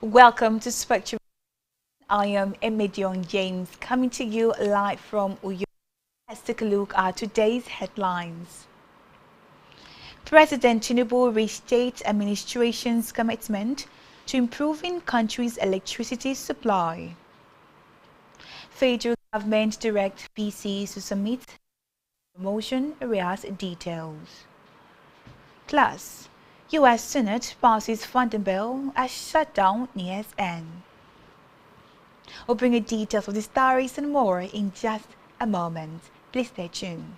Welcome to Spectrum. I am Emedion James coming to you live from Uyo. Let's take a look at today's headlines. President Tinubu restates administration's commitment to improving country's electricity supply. Federal government directs PCs to submit promotion areas details. Plus, U.S. Senate passes funding bill as shutdown nears end. We'll bring you details of the stories and more in just a moment. Please stay tuned.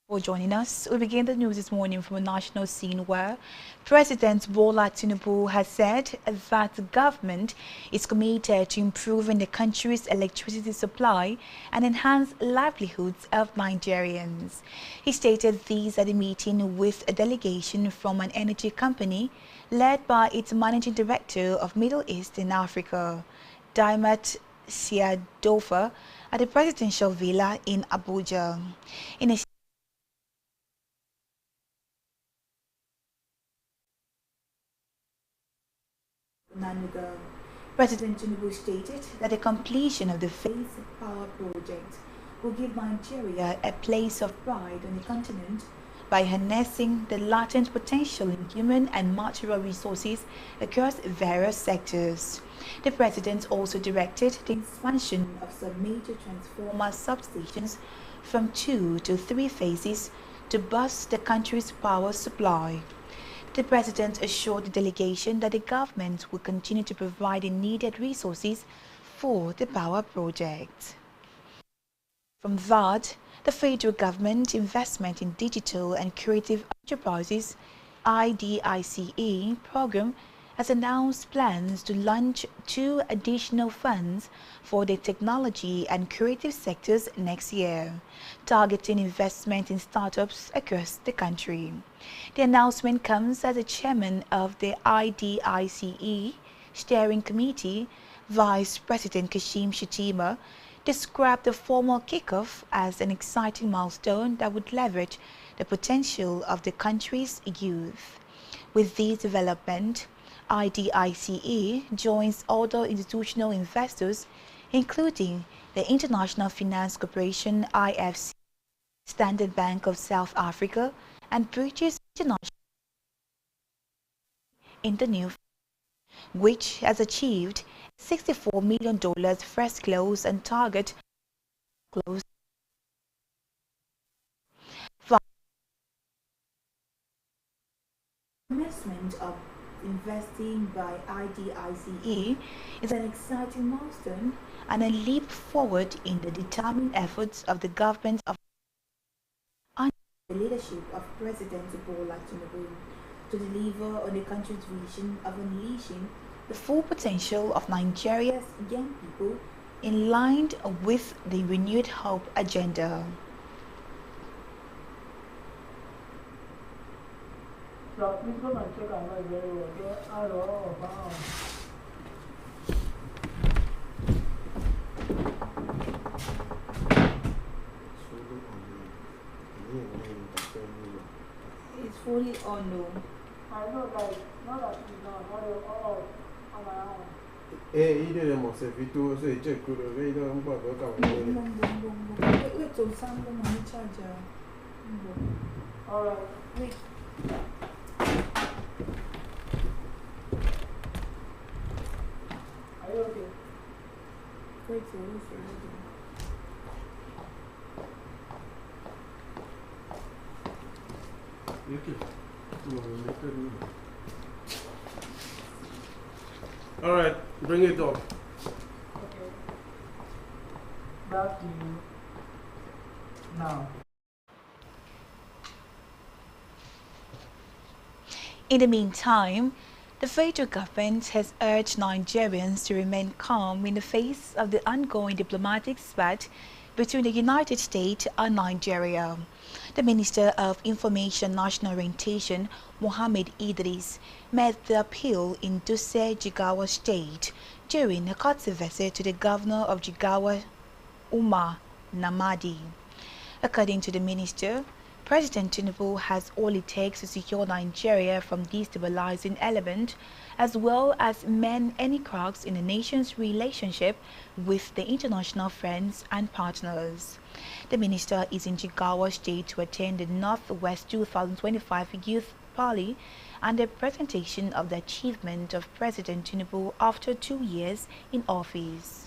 For joining us, we begin the news this morning from a national scene where President Bola Tinubu has said that the government is committed to improving the country's electricity supply and enhance livelihoods of Nigerians. He stated these at a meeting with a delegation from an energy company led by its managing director of Middle East and Africa, Daimat Siadofa, at the presidential villa in Abuja. In a President Tinubu stated that the completion of the Phase Power project will give Nigeria a place of pride on the continent by harnessing the latent potential in human and material resources across various sectors. The President also directed the expansion of some major transformer substations from 2 to 3 phases to boost the country's power supply. The President assured the delegation that the government will continue to provide the needed resources for the power project. From that, the federal government investment in digital and creative enterprises IDICE program has announced plans to launch 2 additional funds for the technology and creative sectors next year, targeting investment in startups across the country. The announcement comes as the chairman of the IDICE Steering Committee, Vice President Kashim Shettima, described the formal kickoff as an exciting milestone that would leverage the potential of the country's youth. With this development, IDICE joins other institutional investors, including the International Finance Corporation (IFC), Standard Bank of South Africa, and British International in the new, which has achieved $64 million first close and target close. Investment of investing by IDICE is an exciting milestone and a leap forward in the determined efforts of the government of under the leadership of President Bola Tinubu to deliver on the country's vision of unleashing the full potential of Nigeria's young people in line with the renewed hope agenda. Please come and check our life very well. Hello, wow. It's fully on though. I know, like, not that it's not all on my own. You didn't must have it too, so you check good away. Don't go Wait till someone on the charger. Alright. Wait. Are you okay? Wait till this is Alright, bring it up. Okay. Back to you. now. In the meantime, the federal government has urged Nigerians to remain calm in the face of the ongoing diplomatic spat between the United States and Nigeria. The Minister of Information National Orientation, Mohammed Idris, made the appeal in Dutse, Jigawa State during a courtesy visit to the governor of Jigawa, Umar Namadi. According to the minister, President Tinubu has all it takes to secure Nigeria from destabilizing element, as well as mend any cracks in the nation's relationship with the international friends and partners. The minister is in Jigawa State to attend the Northwest 2025 Youth Party and the presentation of the achievement of President Tinubu after 2 years in office.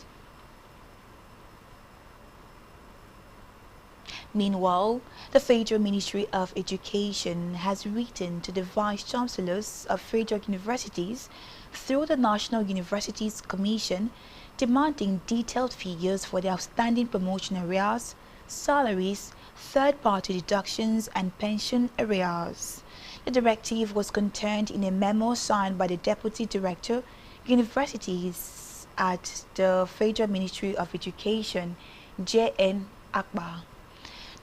Meanwhile, the Federal Ministry of Education has written to the Vice Chancellors of federal universities through the National Universities Commission demanding detailed figures for the outstanding promotion arrears, salaries, third-party deductions, and pension arrears. The directive was contained in a memo signed by the Deputy Director, Universities at the Federal Ministry of Education, J.N. Akbar.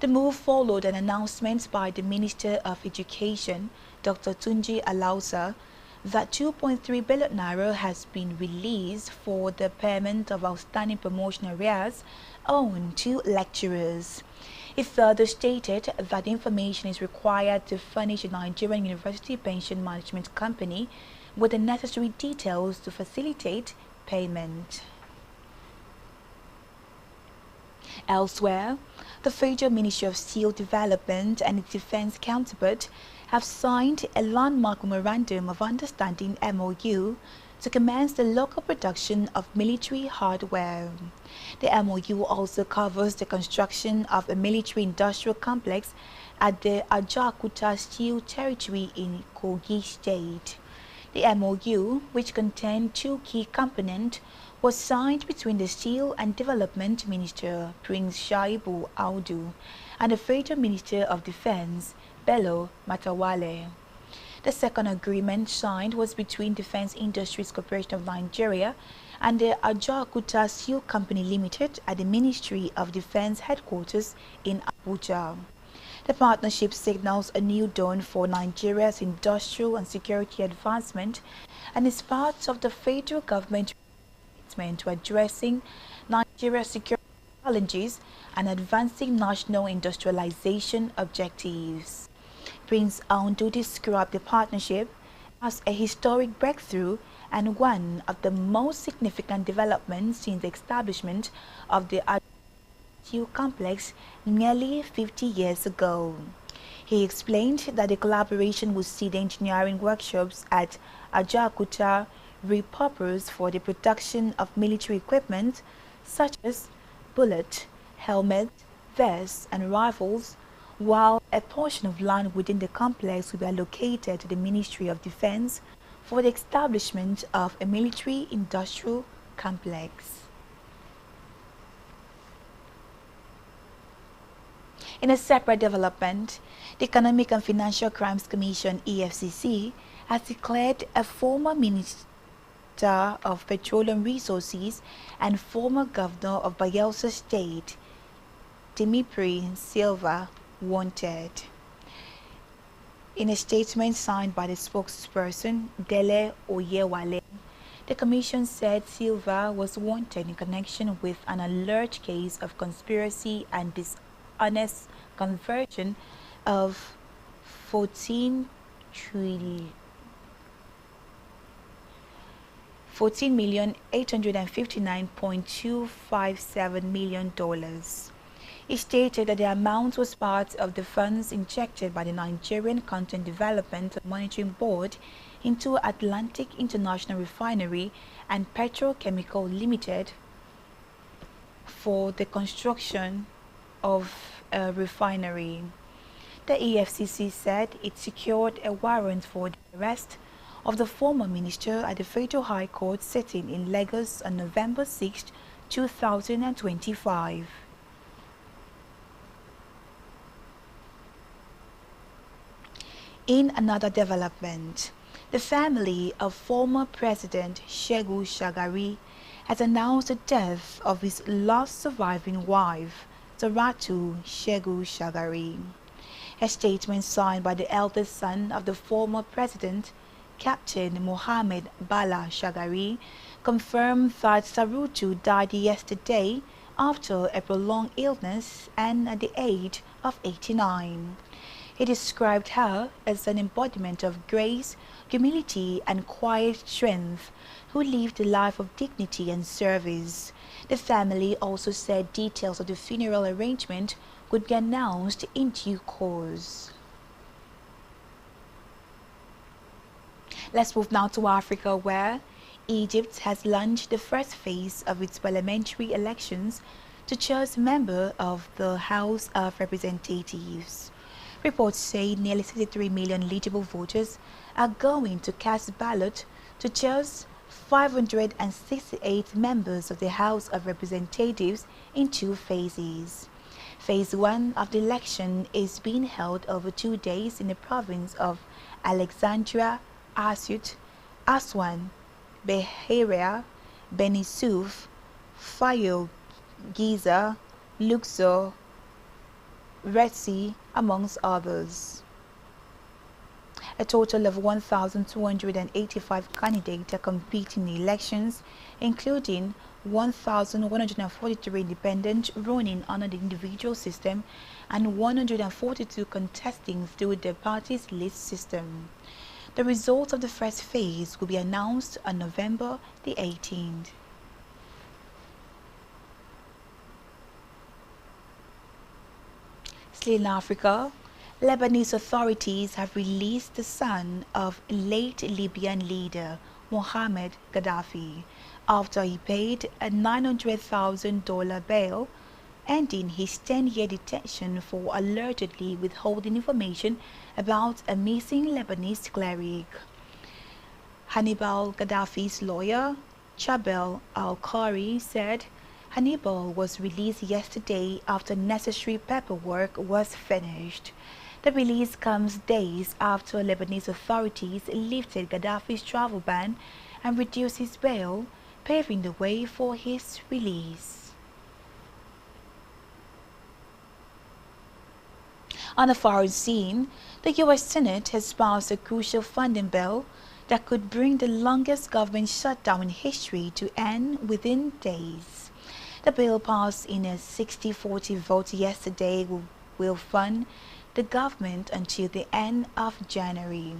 The move followed an announcement by the Minister of Education, Dr. Tunji Alausa, that 2.3 billion naira has been released for the payment of outstanding promotion arrears owing to lecturers. It further stated that information is required to furnish the Nigerian University Pension Management Company with the necessary details to facilitate payment. Elsewhere, the Federal Ministry of Steel Development and its defense counterpart have signed a landmark Memorandum of Understanding (MOU) to commence the local production of military hardware. The MOU also covers the construction of a military-industrial complex at the Ajaokuta Steel Territory in Kogi State. The MOU, which contained two key components, was signed between the Steel and Development Minister, Prince Shaibu Audu, and the Federal Minister of Defense, Bello Matawale. The second agreement signed was between Defense Industries Corporation of Nigeria and the Ajaokuta Steel Company Limited at the Ministry of Defense headquarters in Abuja. The partnership signals a new dawn for Nigeria's industrial and security advancement and is part of the federal government to addressing Nigeria's security challenges and advancing national industrialization objectives. Prince Audu described the partnership as a historic breakthrough and one of the most significant developments since the establishment of the Steel Complex nearly 50 years ago. He explained that the collaboration would see the engineering workshops at Ajaokuta repurposed for the production of military equipment such as bullets, helmets, vests, and rifles, while a portion of land within the complex will be allocated to the Ministry of Defense for the establishment of a military-industrial complex. In a separate development, the Economic and Financial Crimes Commission (EFCC) has declared a former Minister of Petroleum Resources and former Governor of Bayelsa State, Dimitri Silva, wanted. In a statement signed by the spokesperson, Dele Oyewale, the Commission said Silva was wanted in connection with an alleged case of conspiracy and dishonest conversion of 14,859,257 million dollars. He stated that the amount was part of the funds injected by the Nigerian Content Development and Monitoring Board into Atlantic International Refinery and Petrochemical Limited for the construction of a refinery. The EFCC said it secured a warrant for the arrest of the former minister at the Federal High Court sitting in Lagos on November 6, 2025. In another development, the family of former President Shehu Shagari has announced the death of his last surviving wife, Saratu Shehu Shagari. A statement signed by the eldest son of the former president, Captain Mohammed Bala Shagari, confirmed that Sarutu died yesterday after a prolonged illness and at the age of 89. He described her as an embodiment of grace, humility, and quiet strength, who lived a life of dignity and service. The family also said details of the funeral arrangement would be announced in due course. Let's move now to Africa, where Egypt has launched the first phase of its parliamentary elections to choose a member of the House of Representatives. Reports say nearly 63 million eligible voters are going to cast ballot to choose 568 members of the House of Representatives in two phases. Phase 1 of the election is being held over 2 days in the province of Alexandria, Asyut, Aswan, Beharia, Beni Suef, Fayou, Giza, Luxor, Retsi, amongst others. A total of 1,285 candidates are competing in elections, including 1,143 independents running under the individual system and 142 contesting through the party's list system. The results of the first phase will be announced on November the 18th. Still in Africa, Lebanese authorities have released the son of late Libyan leader Mohammed Gaddafi after he paid a $900,000 bail, ending his 10-year detention for allegedly withholding information about a missing Lebanese cleric. Hannibal Gaddafi's lawyer, Chabel Al-Khari, said Hannibal was released yesterday after necessary paperwork was finished. The release comes days after Lebanese authorities lifted Gaddafi's travel ban and reduced his bail, paving the way for his release. On the foreign scene, the U.S. Senate has passed a crucial funding bill that could bring the longest government shutdown in history to end within days. The bill passed in a 60-40 vote yesterday will fund the government until the end of January.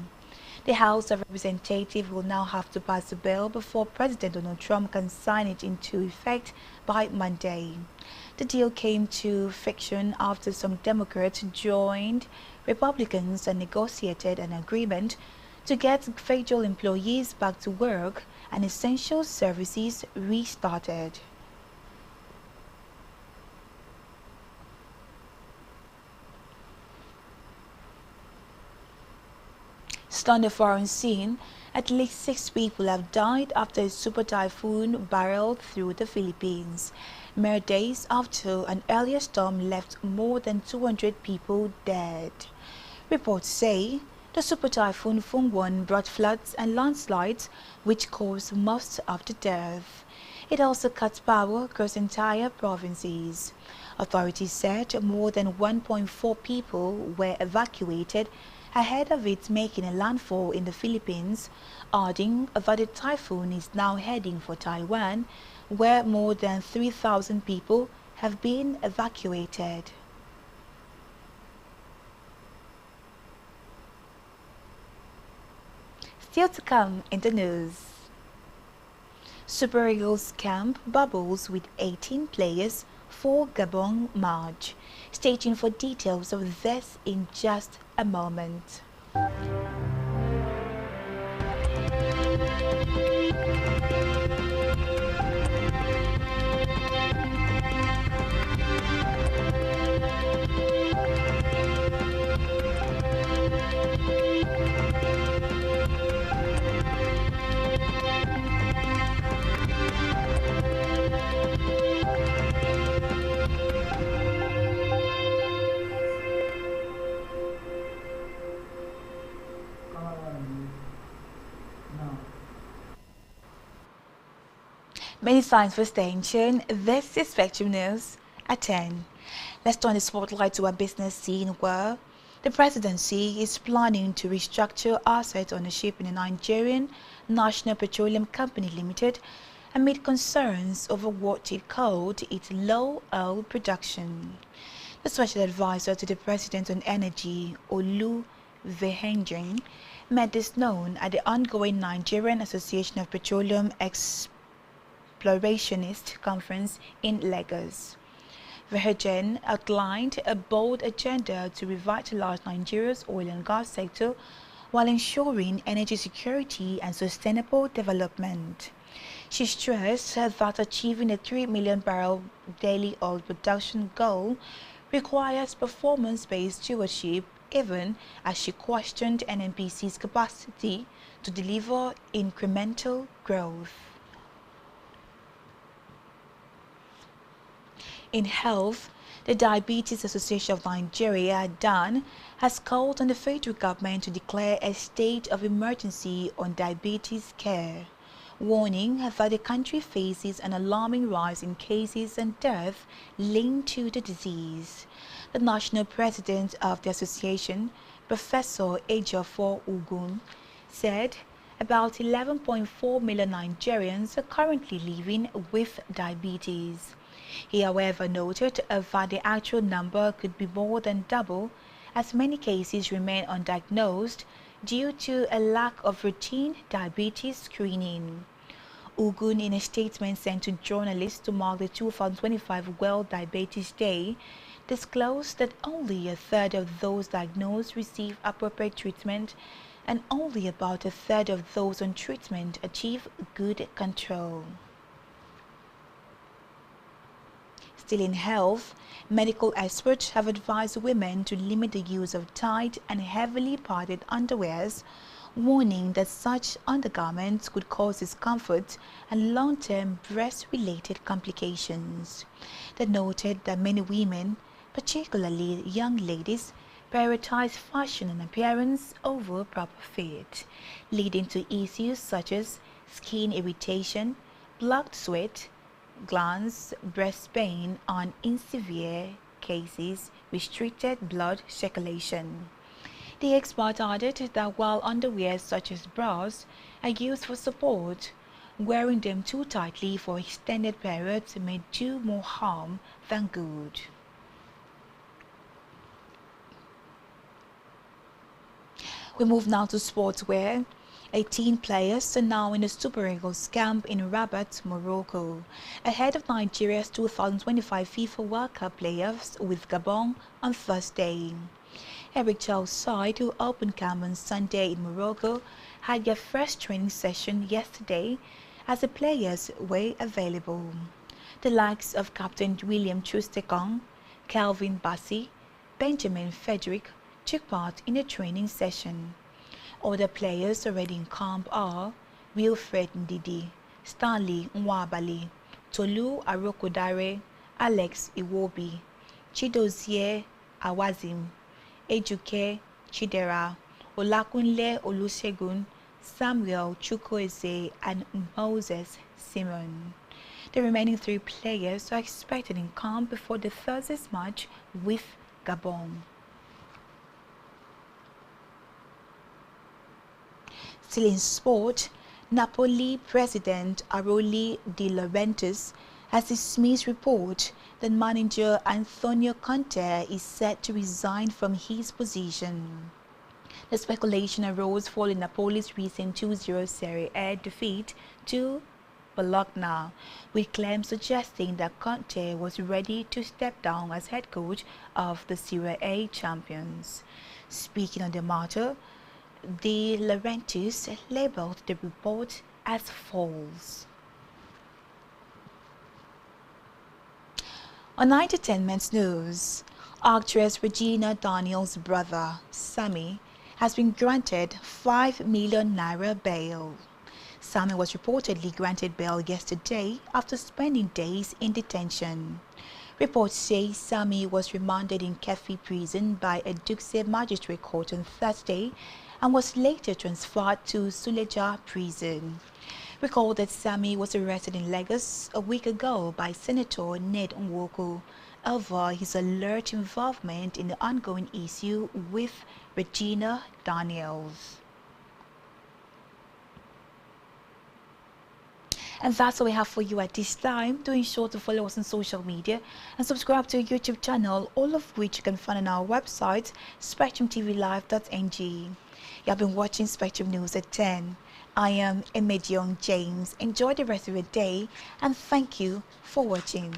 The House of Representatives will now have to pass the bill before President Donald Trump can sign it into effect by Monday. The deal came to friction after some Democrats joined Republicans and negotiated an agreement to get federal employees back to work and essential services restarted. On the foreign scene, at least 6 people have died after a super typhoon barreled through the Philippines, mere days after an earlier storm left more than 200 people dead. Reports say the super typhoon Fungwon brought floods and landslides, which caused most of the death. It also cut power across entire provinces. Authorities said more than 1.4 people were evacuated ahead of it making a landfall in the Philippines, adding that the typhoon is now heading for Taiwan, where more than 3,000 people have been evacuated. Still to come in the news. Super Eagles camp bubbles with 18 players for Gabon March. Stay tuned for details of this in just a moment. Many signs for staying tuned. This is Spectrum News at 10. Let's turn the spotlight to a business scene where the presidency is planning to restructure asset ownership in the Nigerian National Petroleum Company Limited amid concerns over what it called its low oil production. The special advisor to the president on energy, Olu Vehenjin, made this known at the ongoing Nigerian Association of Petroleum Explorationist Conference in Lagos. Vehenjin outlined a bold agenda to revitalize Nigeria's oil and gas sector while ensuring energy security and sustainable development. She stressed that achieving a 3 million barrel daily oil production goal requires performance-based stewardship, even as she questioned NNPC's capacity to deliver incremental growth. In health, the Diabetes Association of Nigeria, DAN, has called on the federal government to declare a state of emergency on diabetes care, warning that the country faces an alarming rise in cases and deaths linked to the disease. The national president of the association, Professor Ejiofor Ogun, said about 11.4 million Nigerians are currently living with diabetes. He, however, noted that the actual number could be more than double, as many cases remain undiagnosed due to a lack of routine diabetes screening. Ogun, in a statement sent to journalists to mark the 2025 World Diabetes Day, disclosed that only a third of those diagnosed receive appropriate treatment and only about a third of those on treatment achieve good control. Still in health, medical experts have advised women to limit the use of tight and heavily padded underwears, warning that such undergarments could cause discomfort and long-term breast-related complications. They noted that many women, particularly young ladies, prioritize fashion and appearance over proper fit, leading to issues such as skin irritation, blocked sweat, glands, breast pain, and in severe cases, restricted blood circulation. The expert added that while underwear such as bras are used for support, wearing them too tightly for extended periods may do more harm than good. We move now to sportswear. 18 players are now in the Super Eagles camp in Rabat, Morocco, ahead of Nigeria's 2025 FIFA World Cup playoffs with Gabon on Thursday. Eric Chow's side, who opened camp on Sunday in Morocco, had their first training session yesterday as the players were available. The likes of Captain William Troost-Ekong, Calvin Bassey, Benjamin Frederick took part in the training session. Other players already in camp are Wilfred Ndidi, Stanley Nwabali, Tolu Arokodare, Alex Iwobi, Chidozie Awazim, Ejuke Chidera, Olakunle Olusegun, Samuel Chukwueze, and Moses Simon. The remaining 3 players are expected in camp before the Thursday's match with Gabon. Still in sport, Napoli president Aroli De Laurentiis has dismissed report that manager Antonio Conte is set to resign from his position. The speculation arose following Napoli's recent 2-0 Serie A defeat to Bologna, with claims suggesting that Conte was ready to step down as head coach of the Serie A champions. Speaking on the matter, De Laurentiis labeled the report as false. On Entertainment News, actress Regina Daniels' brother, Sammy, has been granted 5 million naira bail. Sammy was reportedly granted bail yesterday after spending days in detention. Reports say Sammy was remanded in Kefi prison by a Dukse magistrate court on Thursday and was later transferred to Suleja prison. Recall that Sammy was arrested in Lagos a week ago by Senator Ned Nwoko over his alleged involvement in the ongoing issue with Regina Daniels. And that's all we have for you at this time. Do ensure to follow us on social media and subscribe to our YouTube channel, all of which you can find on our website, spectrumtvlive.ng. You have been watching Spectrum News at 10. I am Emedion James. Enjoy the rest of your day and thank you for watching.